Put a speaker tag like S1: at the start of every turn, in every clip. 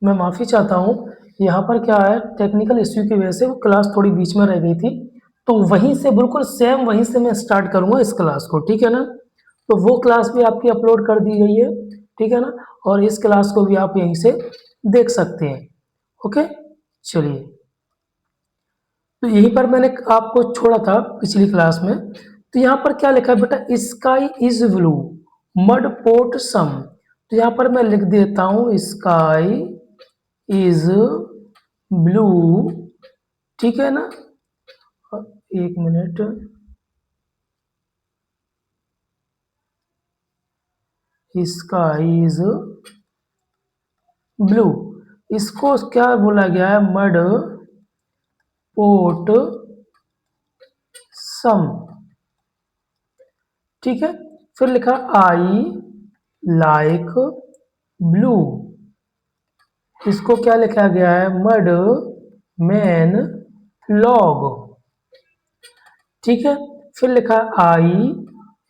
S1: मैं माफ़ी चाहता हूँ, यहाँ पर क्या है टेक्निकल इश्यू की वजह से वो क्लास थोड़ी बीच में रह गई थी, तो वहीं से बिल्कुल सेम वहीं से मैं स्टार्ट करूँगा इस क्लास को, ठीक है ना? तो वो क्लास भी आपकी अपलोड कर दी गई है, ठीक है ना? और इस क्लास को भी आप यहीं से देख सकते हैं, ओके? चलिए, तो यहीं पर मैंने आपको छोड़ा था पिछली क्लास में, तो यहाँ पर क्या लिखा है बेटा, sky is blue mud pot some. तो यहाँ पर मैं लिख देता हूँ स्काई इज ब्लू, ठीक है ना? एक मिनट, स्काई इज ब्लू, इसको क्या बोला गया है, मड पोट सम, ठीक है? फिर लिखा आई लाइक ब्लू, इसको क्या लिखा गया है, मड मैन लॉग, ठीक है? फिर लिखा आई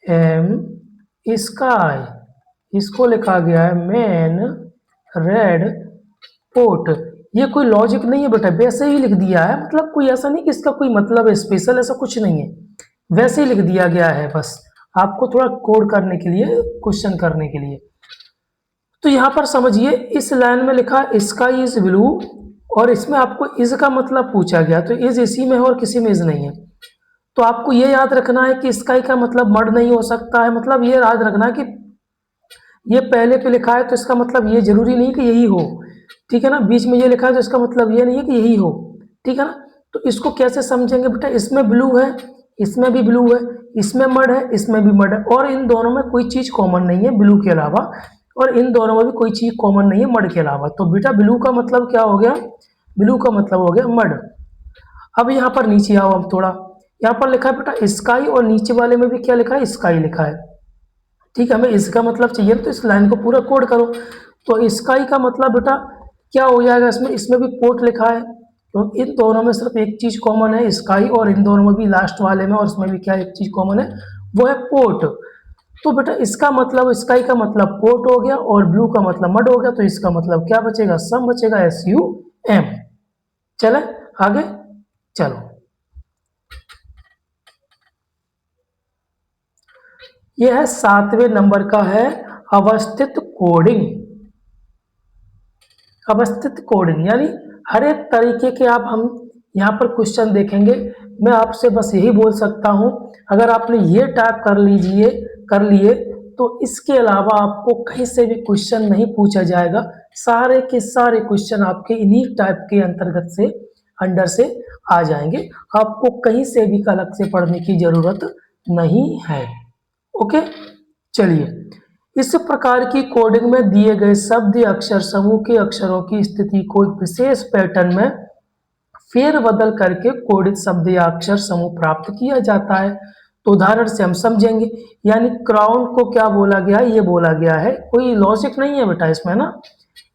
S1: एम स्काई, इसको लिखा गया है मैन रेड पोट। ये कोई लॉजिक नहीं है बेटा, वैसे ही लिख दिया है, मतलब कोई ऐसा नहीं कि इसका कोई मतलब है स्पेशल, ऐसा कुछ नहीं है, वैसे ही लिख दिया गया है, बस आपको थोड़ा कोड करने के लिए, क्वेश्चन करने के लिए। तो यहाँ पर समझिए, इस लाइन में लिखा स्काई इज ब्लू और इसमें आपको इज का मतलब पूछा गया, तो इज इसी में है और किसी में इज नहीं है। तो आपको ये याद रखना है कि स्काई का मतलब मड नहीं हो सकता है, मतलब ये याद रखना है कि ये पहले पे लिखा है तो इसका मतलब ये जरूरी नहीं कि यही हो, ठीक है ना? बीच में ये लिखा है तो इसका मतलब ये नहीं है कि यही हो, ठीक है ना? तो इसको कैसे समझेंगे बेटा, इसमें ब्लू है, इसमें भी ब्लू है, इसमें मड है, इसमें भी मड है, और इन दोनों में कोई चीज कॉमन नहीं है ब्लू के अलावा, और इन दोनों में भी कोई चीज कॉमन नहीं है मड के अलावा। तो बेटा ब्लू का मतलब क्या हो गया, ब्लू का मतलब हो गया मड। अब यहाँ पर नीचे आओ, हम थोड़ा, यहाँ पर लिखा है बेटा स्काई और नीचे वाले में भी क्या लिखा है, स्काई लिखा है, ठीक है? हमें इसका मतलब चाहिए तो इस लाइन को पूरा कोड करो। तो स्काई का मतलब बेटा क्या हो जाएगा, इसमें इसमें भी पोर्ट लिखा है, तो इन दोनों में सिर्फ एक चीज कॉमन है स्काई, और इन दोनों में भी लास्ट वाले में और इसमें भी क्या एक चीज कॉमन है, वो है पोर्ट। तो बेटा इसका मतलब स्काई का मतलब पोर्ट हो गया और ब्लू का मतलब मड हो गया, तो इसका मतलब क्या बचेगा, सम बचेगा, SUM। चले आगे, चलो, यह है 7वें नंबर का है अवस्थित कोडिंग। अवस्थित कोडिंग यानी हर एक तरीके के आप हम यहाँ पर क्वेश्चन देखेंगे। मैं आपसे बस यही बोल सकता हूँ, अगर आपने ये टाइप कर लिए तो इसके अलावा आपको कहीं से भी क्वेश्चन नहीं पूछा जाएगा, सारे के सारे क्वेश्चन आपके इन्हीं टाइप के अंतर्गत से अंडर से आ जाएंगे, आपको कहीं से भी अलग से पढ़ने की जरूरत नहीं है, ओके? चलिए, इस प्रकार की कोडिंग में दिए गए शब्द या अक्षर समूह के अक्षरों की स्थिति को एक विशेष पैटर्न में फेरबदल करके कोडित शब्द या अक्षर समूह प्राप्त किया जाता है। तो उदाहरण से हम समझेंगे, यानी क्राउन को क्या बोला गया है, ये बोला गया है, कोई लॉजिक नहीं है बेटा इसमें ना,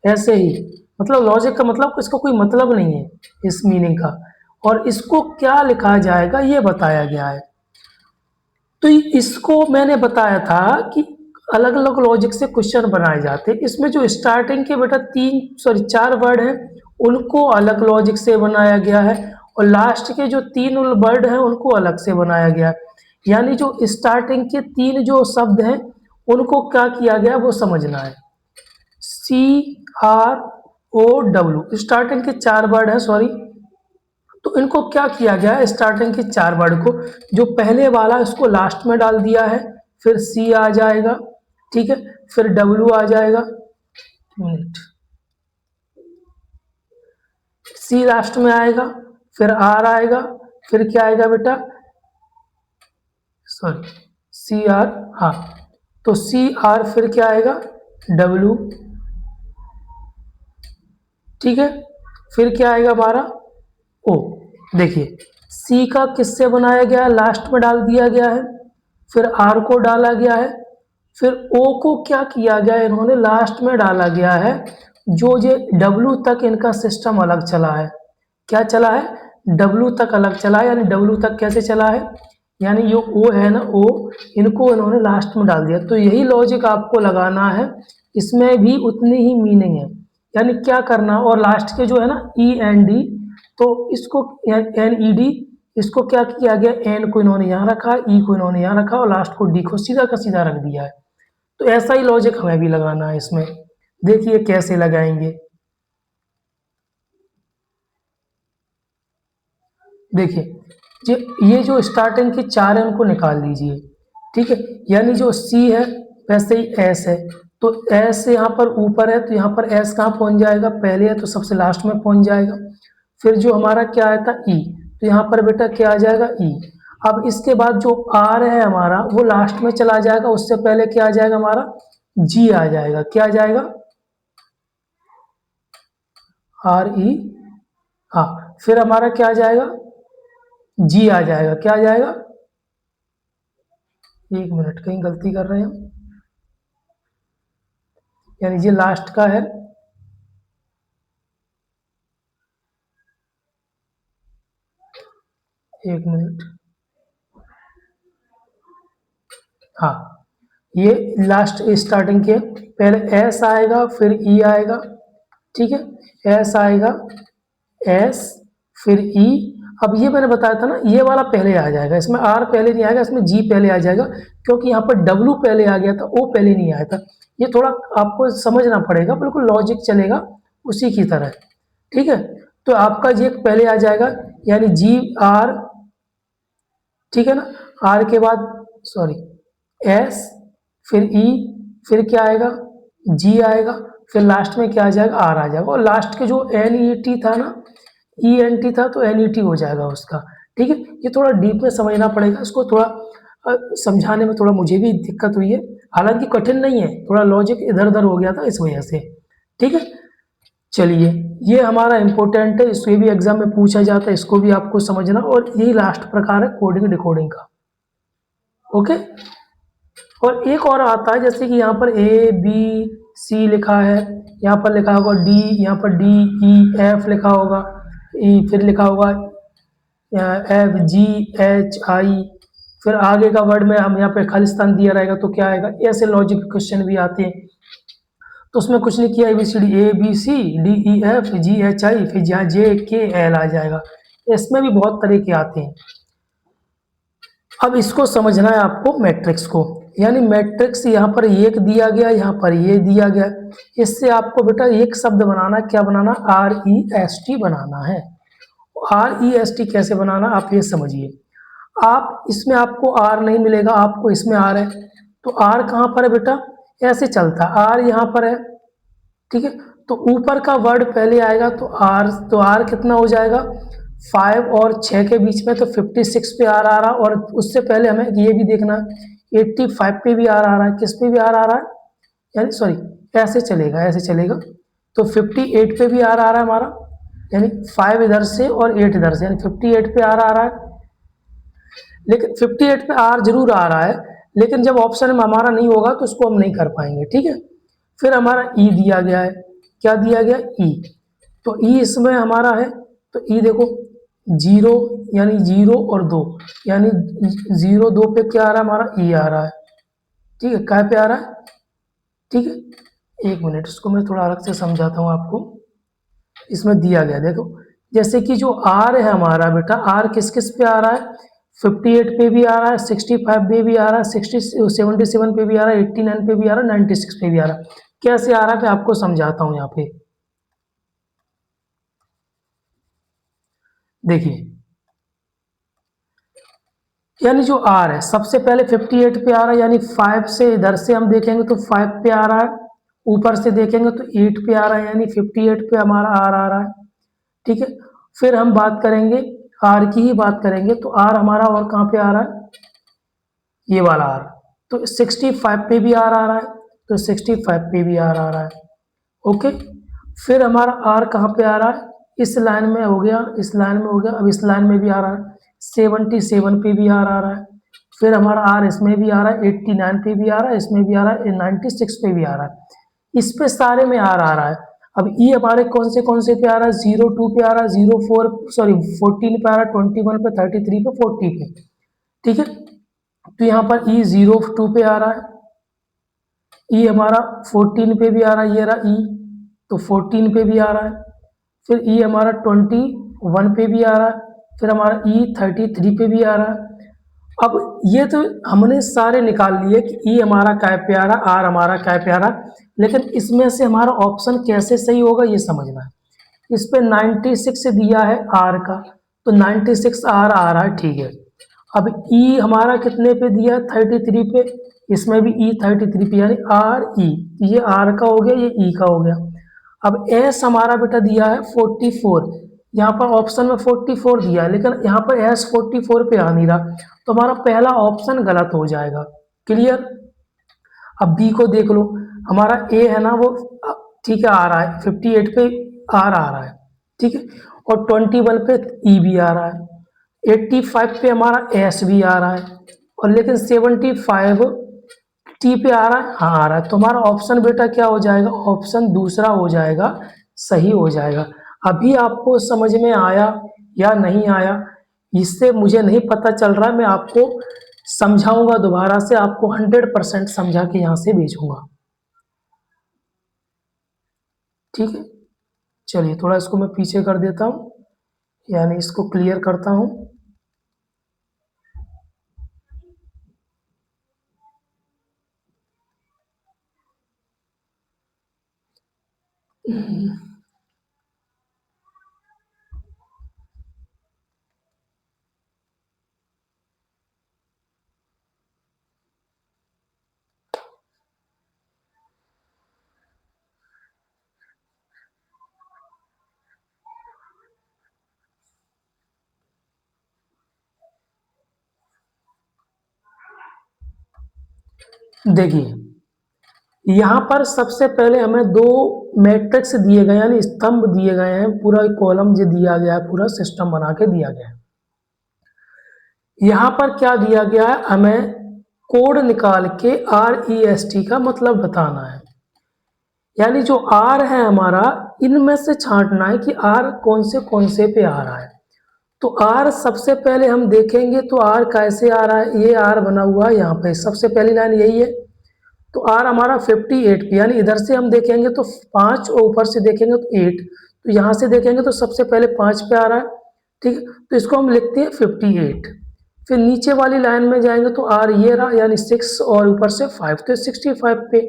S1: ऐसे ही, मतलब लॉजिक का मतलब इसका कोई मतलब नहीं है इस मीनिंग का, और इसको क्या लिखा जाएगा ये बताया गया है। तो इसको मैंने बताया था कि अलग अलग लॉजिक से क्वेश्चन बनाए जाते हैं, इसमें जो स्टार्टिंग के बेटा 4 वर्ड हैं उनको अलग लॉजिक से बनाया गया है, और लास्ट के जो 3 वर्ड हैं उनको अलग से बनाया गया है। यानी जो स्टार्टिंग के 3 जो शब्द हैं उनको क्या किया गया वो समझना है। CROW स्टार्टिंग के 4 वर्ड हैं, सॉरी, तो इनको क्या किया गया है, स्टार्टिंग के 4 वर्ड को जो पहले वाला इसको लास्ट में डाल दिया है, फिर सी आ जाएगा, ठीक है, फिर डब्ल्यू आ जाएगा, मिनट, सी लास्ट में आएगा, फिर आर आएगा, फिर क्या आएगा बेटा, सॉरी, CR, हाँ, तो CR, फिर क्या आएगा, डब्ल्यू, ठीक है, फिर क्या आएगा हमारा ओ। देखिए सी का किससे बनाया गया है, लास्ट में डाल दिया गया है, फिर आर को डाला गया है, फिर ओ को क्या किया गया है, इन्होंने लास्ट में डाला गया है, जो ये डब्ल्यू तक इनका सिस्टम अलग चला है, क्या चला है, डब्ल्यू तक अलग चला है, यानी डब्ल्यू तक कैसे चला है, यानी जो ओ है ना, ओ, इनको इन्होंने लास्ट में डाल दिया। तो यही लॉजिक आपको लगाना है, इसमें भी उतनी ही मीनिंग है, यानी क्या करना, और लास्ट के जो है ना ई एन डी, तो इसको एन ई डी, इसको क्या किया गया, एन को इन्होंने यहाँ रखा, ई को इन्होंने यहाँ रखा और लास्ट को डी को सीधा का सीधा रख दिया है। तो ऐसा ही लॉजिक हमें भी लगाना है इसमें। देखिए कैसे लगाएंगे। देखिए ये जो स्टार्टिंग के चार है उनको निकाल लीजिए, ठीक है। यानी जो सी है वैसे ही एस है, तो एस यहाँ पर ऊपर है तो यहाँ पर एस कहाँ पहुंच जाएगा, पहले है तो सबसे लास्ट में पहुंच जाएगा। फिर जो हमारा क्या आया था ई, तो यहाँ पर बेटा क्या आ जाएगा ई। अब इसके बाद जो आर है हमारा वो लास्ट में चला जाएगा, उससे पहले क्या आ जाएगा हमारा जी आ जाएगा। क्या आ जाएगा, आर ई, हाँ। फिर हमारा क्या आ जाएगा, जी आ जाएगा। क्या आ जाएगा, एक मिनट कहीं गलती कर रहे हैं हम, यानी ये लास्ट का है, एक मिनट, हाँ ये लास्ट स्टार्टिंग के, पहले एस आएगा फिर ई आएगा, ठीक है। एस आएगा, एस, फिर ई। अब ये मैंने बताया था ना ये वाला पहले आ जाएगा, इसमें आर पहले नहीं आएगा, इसमें जी पहले आ जाएगा, क्योंकि यहाँ पर डब्ल्यू पहले आ गया था, ओ पहले नहीं आया था। ये थोड़ा आपको समझना पड़ेगा, बिल्कुल लॉजिक चलेगा उसी की तरह, ठीक है। तो आपका ये पहले आ जाएगा, यानी जी आर, ठीक है ना। आर के बाद सॉरी एस, फिर ई, फिर क्या आएगा जी आएगा, फिर लास्ट में क्या आ जाएगा आर आ जाएगा, और लास्ट के जो एन ई टी था ना, ई एन टी था तो एन ई टी हो जाएगा उसका, ठीक है। ये थोड़ा डीप में समझना पड़ेगा इसको, थोड़ा समझाने में थोड़ा मुझे भी दिक्कत हुई है, हालांकि कठिन नहीं है, थोड़ा लॉजिक इधर उधर हो गया था इस वजह से, ठीक है। चलिए ये हमारा इंपॉर्टेंट है, इसको भी एग्जाम में पूछा जाता है, इसको भी आपको समझना, और यही लास्ट प्रकार है कोडिंग डिकोडिंग का, ओके। और एक और आता है, जैसे कि यहाँ पर ए बी सी लिखा है, यहाँ पर लिखा होगा डी, यहाँ पर डी ई एफ लिखा होगा, ई फिर लिखा होगा एफ जी एच आई, फिर आगे का वर्ड में हम यहाँ पे खालिस्तान दिया रहेगा तो क्या आएगा, ऐसे लॉजिक क्वेश्चन भी आते हैं। तो उसमें कुछ नहीं किया, ABCD A B C D E F G H I, फिर जहाँ जे के एल आ जाएगा। इसमें भी बहुत तरह के आते हैं। अब इसको समझना है आपको मैट्रिक्स को, यानी मैट्रिक्स यहाँ पर एक दिया गया, यहाँ पर ये दिया गया, इससे आपको बेटा एक शब्द बनाना, क्या बनाना, REST बनाना है। REST कैसे बनाना आप ये समझिए। आप इसमें आपको आर नहीं मिलेगा, आपको इसमें आर है, तो आर कहाँ पर है बेटा, ऐसे चलता है, आर यहाँ पर है, ठीक है। तो ऊपर का वर्ड पहले आएगा तो आर कितना हो जाएगा, 5 और 6 के बीच में, तो 56 पे आर आ रहा, और उससे पहले हमें ये भी देखना है 85 पे भी आर आ रहा है, किस पे भी आर आ रहा है, यानी सॉरी ऐसे चलेगा, ऐसे चलेगा, तो 58 पे भी आर आ रहा है हमारा, यानी 5 इधर से और 8 इधर से, यानी 58 पे आर आ रहा है। लेकिन 58 पे आर जरूर आ रहा है, लेकिन जब ऑप्शन में हमारा नहीं होगा तो उसको हम नहीं कर पाएंगे, ठीक है। फिर हमारा ई दिया गया है, क्या दिया गया ई, तो ई इसमें हमारा है, तो ई देखो जीरो, यानी जीरो और दो, यानी जीरो दो पे क्या आ रहा है हमारा ई आ रहा है, ठीक है। क्या पे आ रहा है, ठीक है। एक मिनट इसको मैं थोड़ा अलग से समझाता हूँ आपको। इसमें दिया गया देखो, जैसे कि जो आर है हमारा बेटा, आर किस किस पे आ रहा है, 58 पे भी आ रहा है, 65 पे भी आ रहा है, 77 पे भी आ रहा है, 89 पे भी आ रहा है, 96 पे भी आ रहा है। कैसे आ रहा है मैं आपको समझाता हूँ यहाँ पे। देखिए यानी जो आर है सबसे पहले 58 पे आ रहा है, यानी 5 से इधर से हम देखेंगे तो 5 पे आ रहा है, ऊपर से देखेंगे तो 8 पे आ रहा है, यानी 58 पे हमारा आर आ रहा है, ठीक है। फिर हम बात करेंगे आर की ही बात करेंगे, तो आर हमारा और कहाँ पे आ रहा है, ये वाला आर, तो 65 पे भी आर आ रहा है, तो 65 पे भी आर आ रहा है, ओके। फिर हमारा आर कहाँ पे आ रहा है, इस लाइन में हो गया, इस लाइन में हो गया, अब इस लाइन में भी आ रहा है, 77 पे भी आर आ रहा है। फिर हमारा आर इसमें भी आ रहा है, 89 पे भी आ रहा है, इसमें भी आ रहा है, 96 पे भी आ रहा है, इस पे सारे में आर आ रहा है। अब ई हमारे कौन से पे आ रहा है, 02 पे आ रहा है, 04 सॉरी 14 पे आ रहा है, 21 पे, 33 पे, 40 पे, ठीक है। तो यहाँ पर ई 02 पे आ रहा है, ई हमारा 14 पे भी आ रहा है, ये रहा ई, तो 14 पे भी आ रहा है, फिर ई हमारा 21 पे भी आ रहा है, फिर हमारा ई 33 पे भी आ रहा है। अब ये तो हमने सारे निकाल लिए कि ई हमारा क्या पे आ रहा, आर हमारा क्या पे आ रहा, लेकिन इसमें से हमारा ऑप्शन कैसे सही होगा ये समझना है। इस पे 96 दिया है आर का, तो 96 आर आ रहा है, ठीक है। अब ई हमारा कितने पे दिया है, 33 पे, इसमें भी ई 33 पे, यानी आर ई, ये आर का हो गया, ये ई का हो गया। अब एस हमारा बेटा दिया है 44, यहाँ पर ऑप्शन में 44 दिया है, लेकिन यहाँ पर एस 44 पे आ नहीं रहा, तो हमारा पहला ऑप्शन गलत हो जाएगा। क्लियर। अब बी को देख लो, हमारा ए है ना वो, ठीक है, आ रहा है 58 पे आर आ रहा है, ठीक है, और 21 पे ई भी आ रहा है, 85 पे हमारा एस भी आ रहा है, और लेकिन 75 टी पे आ रहा है, हाँ आ रहा है, तो हमारा ऑप्शन बेटा क्या हो जाएगा, ऑप्शन दूसरा हो जाएगा, सही हो जाएगा। अभी आपको समझ में आया या नहीं आया, इससे मुझे नहीं पता चल रहा, मैं आपको समझाऊंगा दोबारा से, आपको 100% समझा के यहाँ से भेजूंगा, ठीक है। चलिए थोड़ा इसको मैं पीछे कर देता हूँ, यानी इसको क्लियर करता हूँ। देखिए यहाँ पर सबसे पहले हमें दो मैट्रिक्स दिए गए, यानी स्तंभ दिए गए हैं, पूरा कॉलम जो दिया गया है, पूरा सिस्टम बना के दिया गया है। यहाँ पर क्या दिया गया है, हमें कोड निकाल के REST का मतलब बताना है, यानी जो R है हमारा, इनमें से छांटना है कि R कौन से पे आ रहा है। तो R सबसे पहले हम देखेंगे तो R कैसे आ रहा है, ये R बना हुआ है यहाँ पे, सबसे पहली लाइन यही है, तो R हमारा 58 पे, यानी इधर से हम देखेंगे तो 5 और ऊपर से देखेंगे तो 8, तो यहाँ से देखेंगे तो सबसे पहले 5 पे आ रहा है, ठीक है, तो इसको हम लिखते हैं 58। फिर नीचे वाली लाइन में जाएंगे तो R ये रहा, यानी 6 और ऊपर से 5, तो 65 पे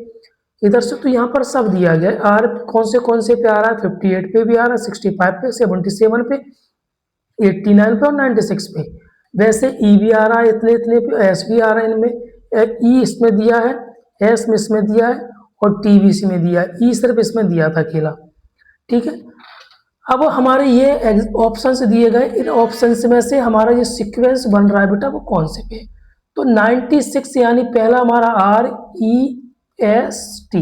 S1: इधर से, तो यहाँ पर सब दिया गया है। R कौन से पे आ रहा है, 58 पे भी आ रहा है, 65 पे, 77 पे, 89 पे और 96 पे। वैसे ई भी आ रहा है इतने इतने पे, एस भी आ रहा है इनमें, ई इसमें दिया है, एस में इसमें दिया है, और टी भी इसमें दिया है, ई सिर्फ इसमें दिया था अकेला, ठीक है। अब हमारे ये ऑप्शंस दिए गए, इन ऑप्शंस में से हमारा ये सीक्वेंस बन रहा है बेटा वो कौन से पे, तो 96, यानी पहला हमारा REST,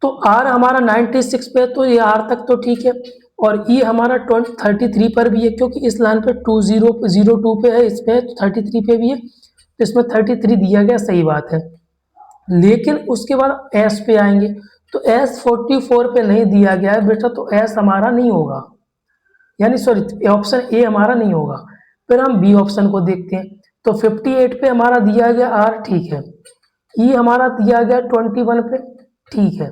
S1: तो आर हमारा 96 पे, तो ये आर तक तो ठीक है, और ई हमारा 33 पर भी है, क्योंकि इस लाइन पे 2002 पे है, इस पे 33 पे भी है, तो इसमें 33 दिया गया, सही बात है। लेकिन उसके बाद एस पे आएंगे, तो एस 44 पे नहीं दिया गया है बेटा, तो एस हमारा नहीं होगा, यानी सॉरी ऑप्शन ए हमारा नहीं होगा। फिर हम बी ऑप्शन को देखते हैं, तो 58 पे हमारा दिया गया आर, ठीक है, ई हमारा दिया गया 21 पे, ठीक है,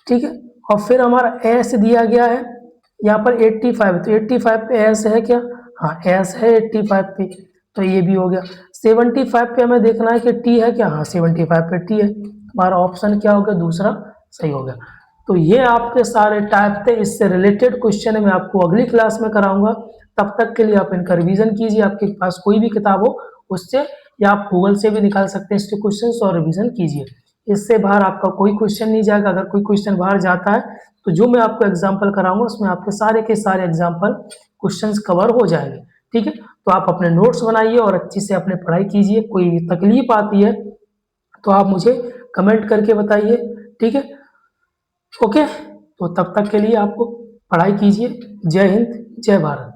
S1: ठीक है, और फिर हमारा एस दिया गया है यहाँ पर 85, तो 85 पे एस है क्या, हाँ एस है 85 पे, तो ये भी हो गया। 75 पे हमें देखना है कि टी है क्या, हाँ 75 पे टी है, हमारा ऑप्शन क्या हो गया, दूसरा सही हो गया। तो ये आपके सारे टाइप थे, इससे रिलेटेड क्वेश्चन मैं आपको अगली क्लास में कराऊंगा। तब तक के लिए आप इनका रिवीजन कीजिए, आपके पास कोई भी किताब हो उससे, या आप गूगल से भी निकाल सकते हैं इसके क्वेश्चन, और रिवीजन कीजिए। इससे बाहर आपका कोई क्वेश्चन नहीं जाएगा। अगर कोई क्वेश्चन बाहर जाता है तो जो मैं आपको एग्जाम्पल कराऊंगा उसमें आपके सारे के सारे एग्जाम्पल क्वेश्चंस कवर हो जाएंगे, ठीक है। तो आप अपने नोट्स बनाइए और अच्छी से अपने पढ़ाई कीजिए। कोई तकलीफ आती है तो आप मुझे कमेंट करके बताइए, ठीक है, ओके। तो तब तक के लिए आपको पढ़ाई कीजिए। जय हिंद, जय भारत।